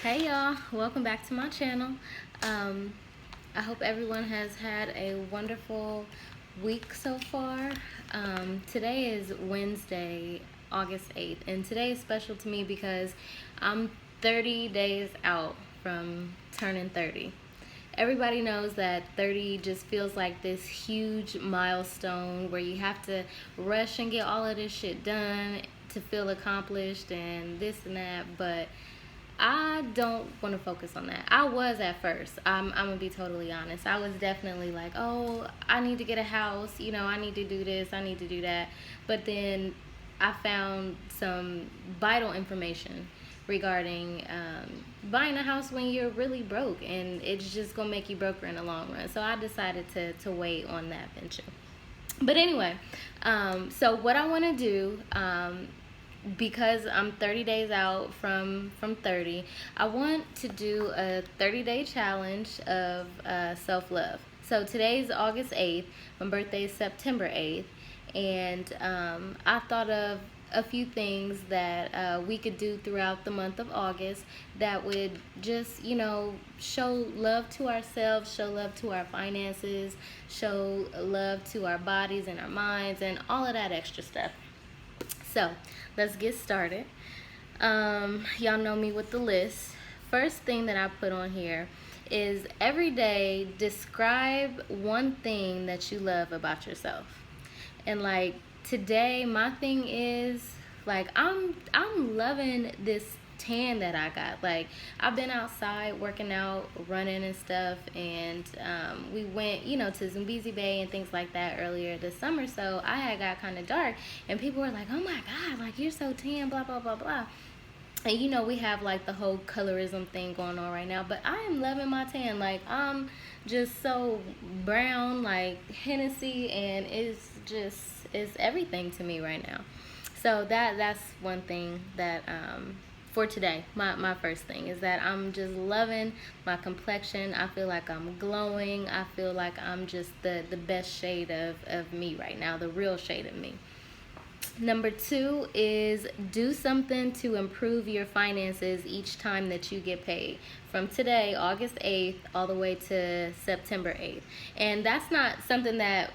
Hey y'all, welcome back to my channel. Um, I hope everyone has had a wonderful week so far. Today is Wednesday, August 8th, and today is special to me because I'm 30 days out from turning 30. Everybody knows that 30 just feels like this huge milestone where you have to rush and get all of this shit done to feel accomplished and this and that, but I don't want to focus on that. I was at first. I'm gonna be totally honest. I was definitely like, oh, I need to get a house. I need to do this. I need to do that. But then I found some vital information regarding buying a house when you're really broke, and it's just gonna make you broker in the long run. So I decided to wait on that venture. But anyway, so what I want to do, because I'm 30 days out from 30, I want to do a 30-day challenge of self-love. So today's August 8th, my birthday is September 8th, and I thought of a few things that we could do throughout the month of August that would just, show love to ourselves, show love to our finances, show love to our bodies and our minds, and all of that extra stuff. So let's get started. Y'all know me with the list. First thing that I put on here is every day describe one thing that you love about yourself. And like today, my thing is like I'm loving this tan that I got. Like I've been outside working out, running and stuff, and we went, to Zambezi Bay and things like that earlier this summer. So I had got kind of dark, and people were like, "Oh my God, like you're so tan," blah blah blah blah. And we have like the whole colorism thing going on right now, but I am loving my tan. Like I'm just so brown, like Hennessy, and it's everything to me right now. So that's one thing that for today, my first thing is that I'm just loving my complexion. I feel like I'm glowing. I feel like I'm just the best shade of me right now, the real shade of me. Number two is do something to improve your finances each time that you get paid. From today, August 8th, all the way to September 8th. And that's not something that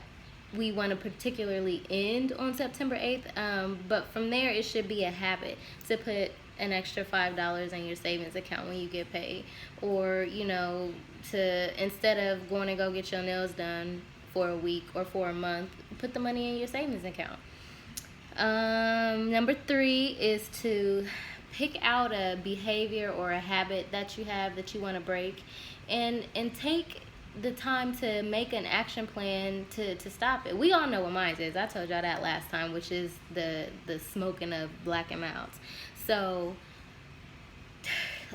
we want to particularly end on September 8th, but from there it should be a habit to put an extra $5 in your savings account when you get paid, or to, instead of going to go get your nails done for a week or for a month, put the money in your savings account. Number three is to pick out a behavior or a habit that you have that you want to break, and take the time to make an action plan to stop it. We all know what mine is. I told y'all that last time, which is the smoking of Black and Milds. So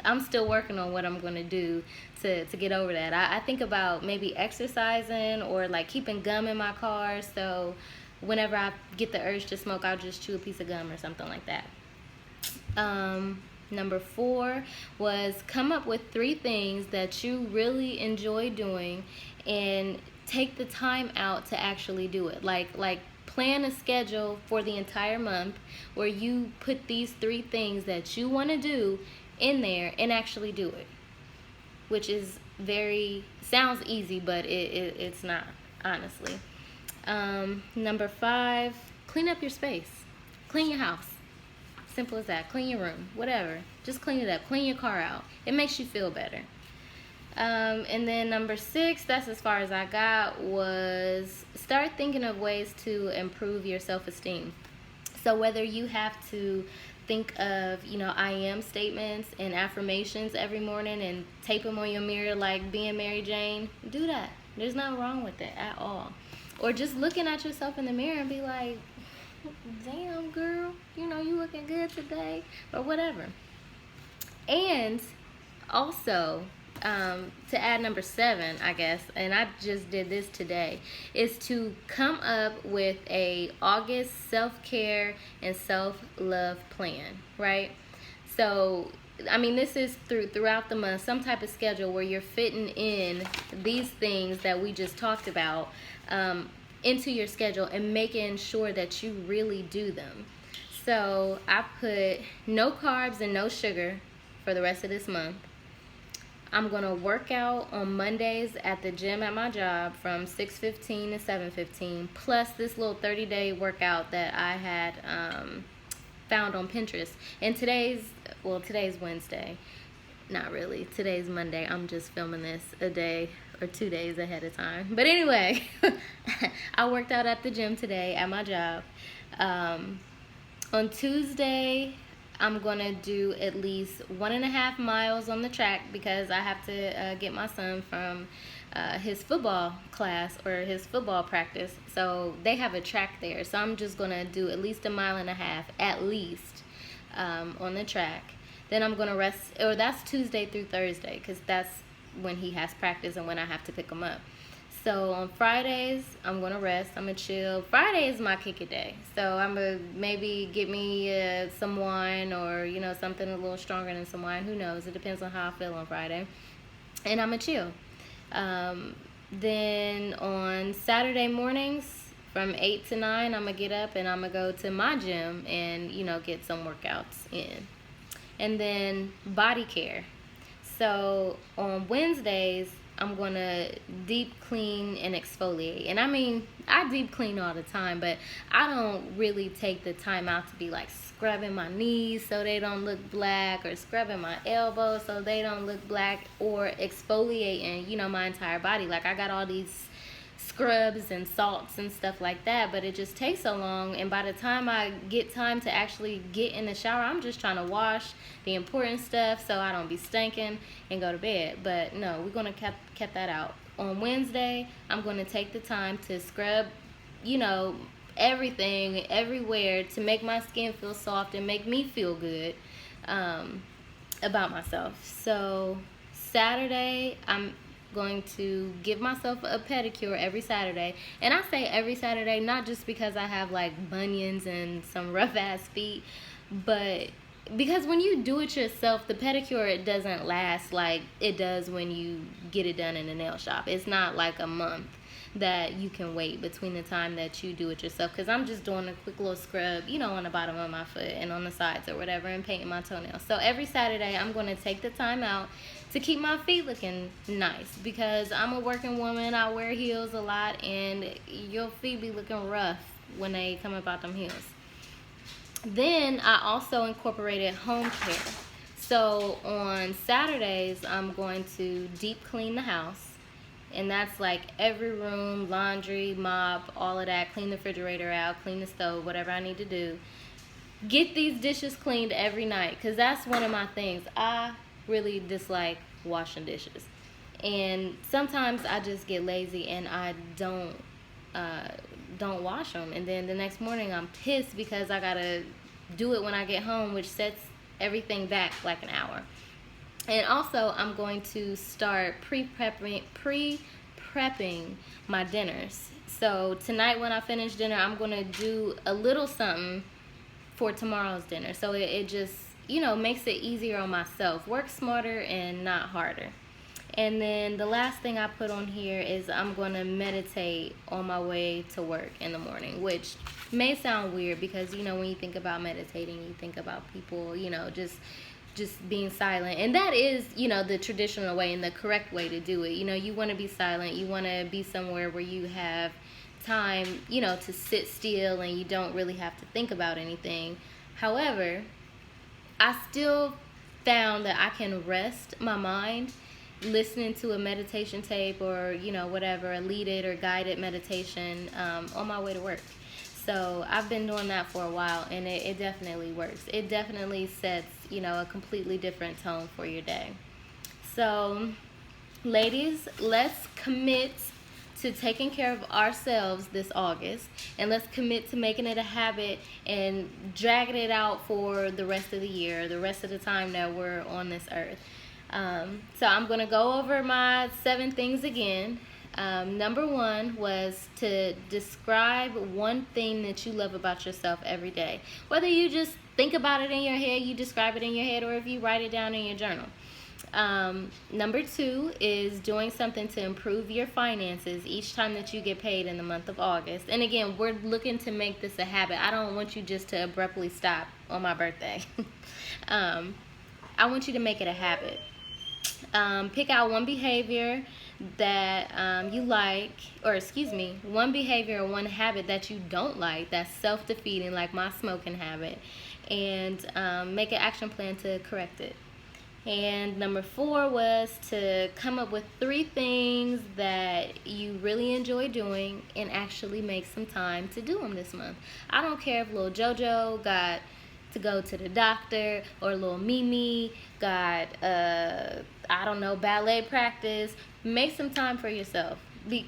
I'm still working on what I'm going to do to get over that. I think about maybe exercising or like keeping gum in my car, so whenever I get the urge to smoke, I'll just chew a piece of gum or something like that. Number four was come up with 3 things that you really enjoy doing and take the time out to actually do it. Like plan a schedule for the entire month where you put these 3 things that you want to do in there and actually do it, which is sounds easy, but it's not, honestly. Number 5, clean up your space. Clean your house. Simple as that. Clean your room, whatever. Just clean it up. Clean your car out. It makes you feel better. And then number 6, that's as far as I got, was start thinking of ways to improve your self-esteem. So whether you have to think of, I am statements and affirmations every morning and tape them on your mirror like being Mary Jane, do that. There's nothing wrong with it at all. Or just looking at yourself in the mirror and be like, damn girl, you looking good today, or whatever. And also, to add number 7, I guess, and I just did this today, is to come up with a August self-care and self-love plan, right? So this is throughout the month, some type of schedule where you're fitting in these things that we just talked about into your schedule and making sure that you really do them. So I put no carbs and no sugar for the rest of this month. I'm going to work out on Mondays at the gym at my job from 6:15 to 7:15, plus this little 30-day workout that I had found on Pinterest. And today's Wednesday. Not really. Today's Monday. I'm just filming this a day or 2 days ahead of time. But anyway, I worked out at the gym today at my job. On Tuesday, I'm going to do at least 1.5 miles on the track because I have to get my son from his football class or his football practice. So they have a track there. So I'm just going to do at least 1.5 miles at least on the track. Then I'm going to rest, or that's Tuesday through Thursday because that's when he has practice and when I have to pick him up. So on Fridays, I'm going to rest. I'm going to chill. Friday is my kick it day. So I'm going to maybe get me some wine or, you know, something a little stronger than some wine. Who knows? It depends on how I feel on Friday. And I'm going to chill. Then on Saturday mornings from 8 to 9, I'm going to get up and I'm going to go to my gym and, you know, get some workouts in. And then body care. So on Wednesdays, I'm going to deep clean and exfoliate. And I mean, I deep clean all the time, but I don't really take the time out to be like scrubbing my knees so they don't look black, or scrubbing my elbows so they don't look black, or exfoliating, you know, my entire body. Like I got all these scrubs and salts and stuff like that, but it just takes so long, and by the time I get time to actually get in the shower, I'm just trying to wash the important stuff so I don't be stinking and go to bed. But no, we're gonna keep that out. On Wednesday, I'm gonna take the time to scrub, you know, everything everywhere to make my skin feel soft and make me feel good about myself. So Saturday, I'm going to give myself a pedicure every Saturday. And I say every Saturday not just because I have like bunions and some rough ass feet, but because when you do it yourself, the pedicure, it doesn't last like it does when you get it done in a nail shop. It's not like a month that you can wait between the time that you do it yourself, because I'm just doing a quick little scrub, you know, on the bottom of my foot and on the sides or whatever, and painting my toenails. So every Saturday I'm going to take the time out to keep my feet looking nice, because I'm a working woman. I wear heels a lot, and your feet be looking rough when they come about them heels. Then I also incorporated home care. So on Saturdays, I'm going to deep clean the house. And that's like every room, laundry, mop, all of that. Clean the refrigerator out, clean the stove, whatever I need to do. Get these dishes cleaned every night, because that's one of my things. I really dislike washing dishes. And sometimes I just get lazy and I don't wash them. And then the next morning I'm pissed because I got to do it when I get home, which sets everything back like an hour. And also, I'm going to start pre-prepping my dinners. So tonight when I finish dinner, I'm going to do a little something for tomorrow's dinner. So it just, you know, makes it easier on myself. Work smarter and not harder. And then the last thing I put on here is I'm going to meditate on my way to work in the morning, which may sound weird because, you know, when you think about meditating, you think about people, you know, just being silent. And that is, you know, the traditional way and the correct way to do it. You know, you want to be silent. You want to be somewhere where you have time, you know, to sit still and you don't really have to think about anything. However, I still found that I can rest my mind listening to a meditation tape or, you know, whatever, a leaded or guided meditation on my way to work. So I've been doing that for a while, and it definitely works. It definitely sets, you know, a completely different tone for your day. So, ladies, let's commit to taking care of ourselves this August, and let's commit to making it a habit and dragging it out for the rest of the year, the rest of the time that we're on this earth. So I'm going to go over my 7 things again. Number 1 was to describe one thing that you love about yourself every day. Whether you just think about it in your head, you describe it in your head, or if you write it down in your journal. Number 2 is doing something to improve your finances each time that you get paid in the month of August. And again, we're looking to make this a habit. I don't want you just to abruptly stop on my birthday. I want you to make it a habit. Pick out one behavior that you like, or excuse me, one behavior or one habit that you don't like that's self-defeating, like my smoking habit, and make an action plan to correct it. And number 4 was to come up with 3 things that you really enjoy doing and actually make some time to do them this month. I don't care if little JoJo got to go to the doctor, or little Mimi got, I don't know, ballet practice. Make some time for yourself.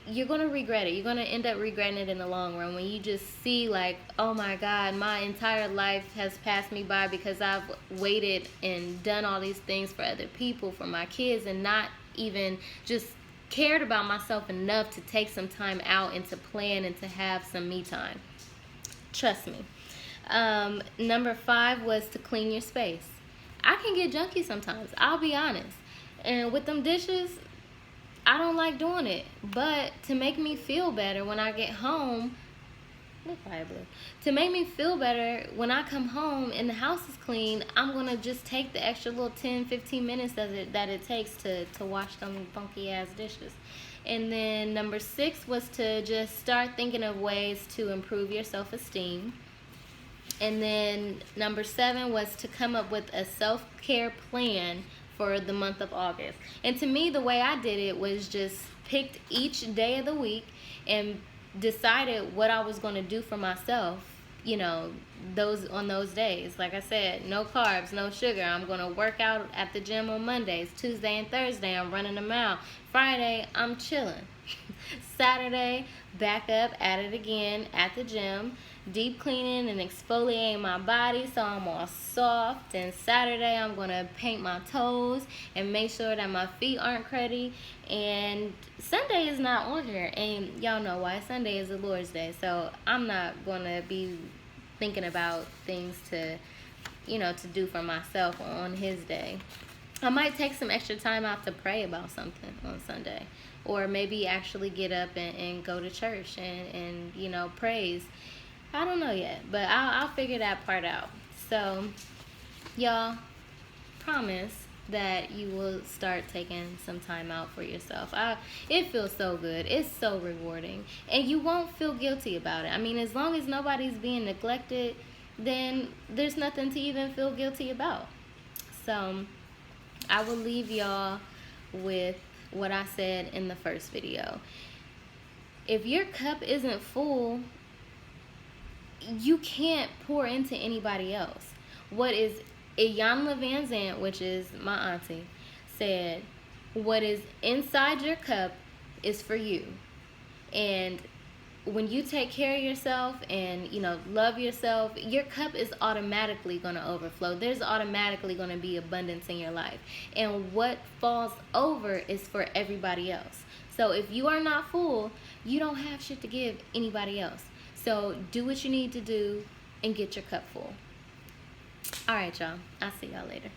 You're going to regret it. You're going to end up regretting it in the long run when you just see, like, oh my God, my entire life has passed me by because I've waited and done all these things for other people, for my kids, and not even just cared about myself enough to take some time out and to plan and to have some me time. Trust me. Number 5 was to clean your space. I can get junky sometimes, I'll be honest. And with them dishes, I don't like doing it. But to make me feel better when I get home, to make me feel better when I come home and the house is clean, I'm going to just take the extra little 10-15 minutes that it takes to wash them funky ass dishes. And then number 6 was to just start thinking of ways to improve your self-esteem. And then number 7 was to come up with a self-care plan for the month of August. And to me, the way I did it was just picked each day of the week and decided what I was going to do for myself, you know, on those days. Like I said, no carbs, no sugar. I'm going to work out at the gym on Mondays. Tuesday and Thursday, I'm running a mile. Friday, I'm chilling. Saturday, back up at it again at the gym, deep cleaning and exfoliating my body so I'm all soft. And Saturday, I'm going to paint my toes and make sure that my feet aren't cruddy. And Sunday is not on here, and y'all know why. Sunday is the Lord's Day, so I'm not going to be thinking about things to do for myself on His day. I might take some extra time out to pray about something on Sunday, or maybe actually get up and go to church and praise. I don't know yet, but I'll figure that part out. So, y'all, promise that you will start taking some time out for yourself. It feels so good. It's so rewarding. And you won't feel guilty about it. I mean, as long as nobody's being neglected, then there's nothing to even feel guilty about. So, I will leave y'all with what I said in the first video. If your cup isn't full, you can't pour into anybody else. What is Iyanla Vanzant, which is my auntie, said, what is inside your cup is for you. And when you take care of yourself and love yourself, your cup is automatically going to overflow. There's automatically going to be abundance in your life, and what falls over is for everybody else. So if you are not full, you don't have shit to give anybody else. So do what you need to do and get your cup full. All right, y'all. I'll see y'all later.